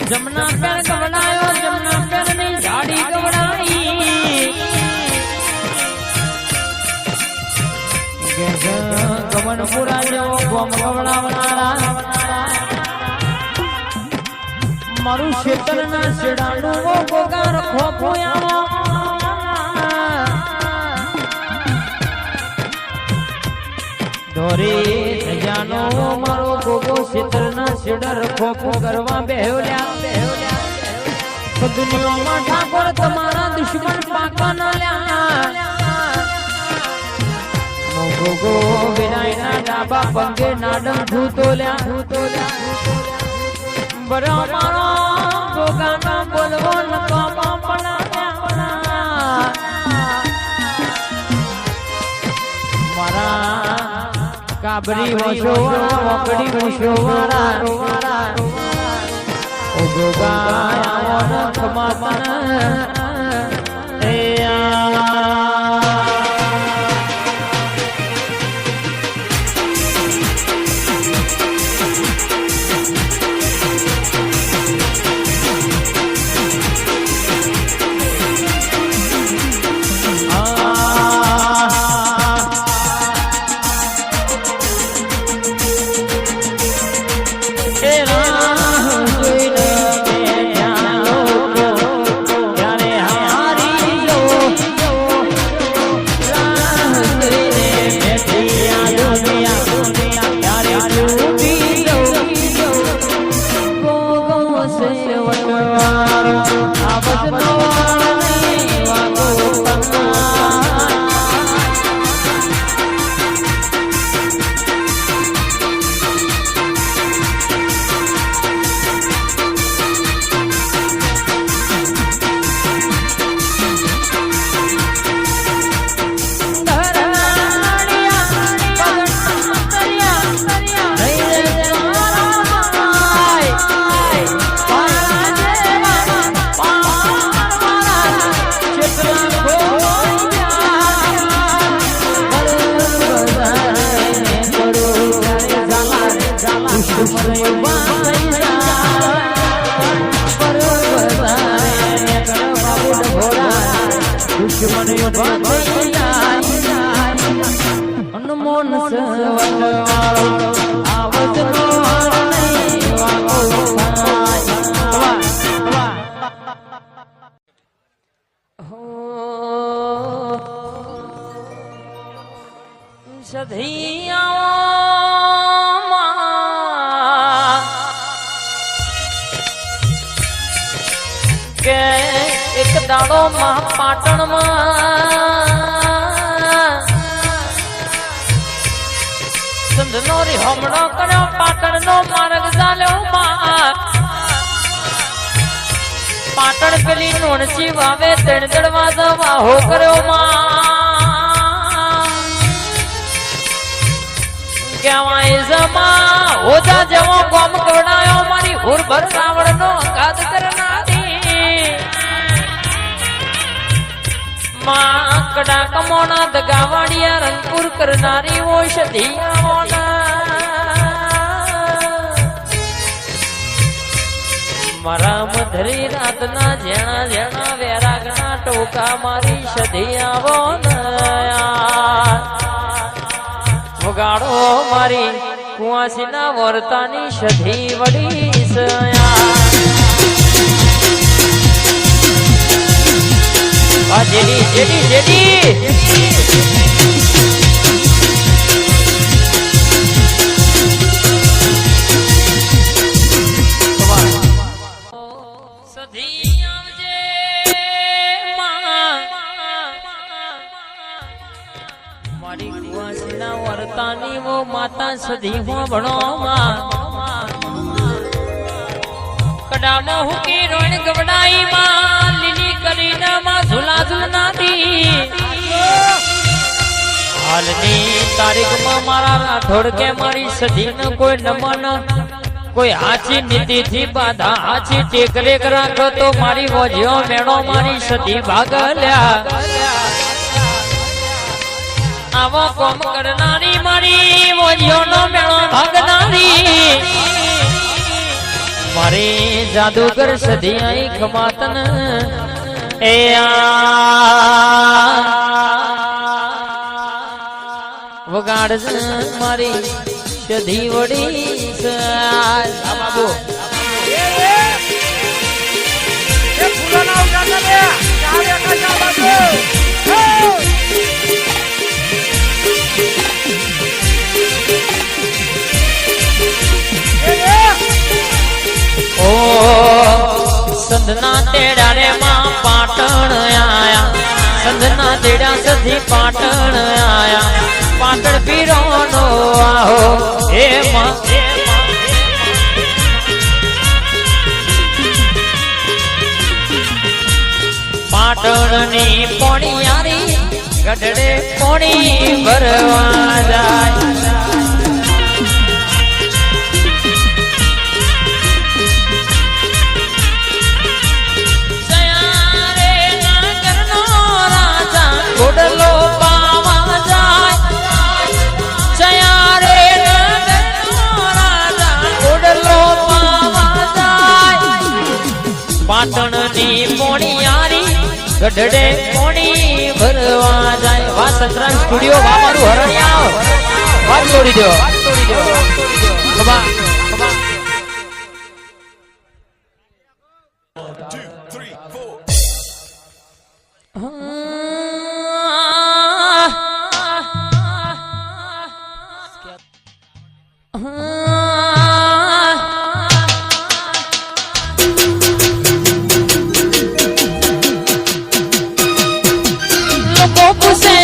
जमुना पेड़ गवड़ायो जमुना पेड़ में झाड़ी गवड़ाई गवन पूरा जो गोम गवड़ावनारा मारू क्षेत्र ना सिडाणु वो गोगार खोपोयानो धोरी सजानो मारो गोगो क्षेत्र ना सिडर खोपो करवा बेहोल्या तो दुनिया में ठाकुर तुम्हारा दुश्मन पाका ना ल्या गोगो विनाय ना डाबा पंगे नाडम धूतोल्या बड़ा मारो गोगा ना बोलवो न कामा पड़ा मारा काबरी होशोवारा वकड़ी होशोवारा ओ गोगा आवन खमापन અનમોન સવટવાળો આવતનો નહીં વાગો સધિયામાં કે એક દાડો માં પાટણમાં સંધનો રી હમણો કર્યો પાટણનો માર્ગ ચાલ્યો માં પાટણ પેલી નોણસી વાવે તેણ દરવાજા વાહો કર્યો માં કહેવાય જમા ઓજા જેવો કોમ કવડાયો મારી હુર ભર રાવણનો ઘાત કરનારી માં કડા કમોણા દગાવાડિયા રંગપુર કરનારી ઓષધિયાઓના મારા મધરી રાતના જેણા જેણા વેરાગના ટોકા મારી સધિયાઓના વગાડો મારી કુવાસીના વર્તાની સધી વડી સયા જેડી જેડી જેડી સધી આવજે મારી કુવાસીના વર્તાની વો માતા સધી ભણો માં કડામાં હુકી રોણ હાલની તારીખમાં મારા રાઠોડ કે મારી સદીને કોઈ નમન કોઈ હાચી નીતિથી બાધા હાચી ટેકરેક રાખો તો મારી વોજ્યો મેળો મારી સદી ભાગલ્યા આવો કોમ કરનારી મારી વોજ્યોનો મેળો ભાગનારી મારી જાદુગર સદી આઈ ખમાતન એ વગાડ મારી સધી વડી બાબુ ઓ સંધના તેડા રે માં પાટણ આયા સંધના તેડા સધી પાટણ આયા પાટણ પીરો નો આહો હે માં પાટણ ની પોણિયારી ગઢડે પોણી ભરવા જાય ગોડલો પાવા જાય જયા રે રાજા ગોડલો પાવા જાય પાટણ ની પોણિયારી ગઢડે પોણી ભરવા જાય વા સંતરામ સ્ટુડિયો વા મારું હરણિયા વાત તોડી દો ખબા લોકો પૂછે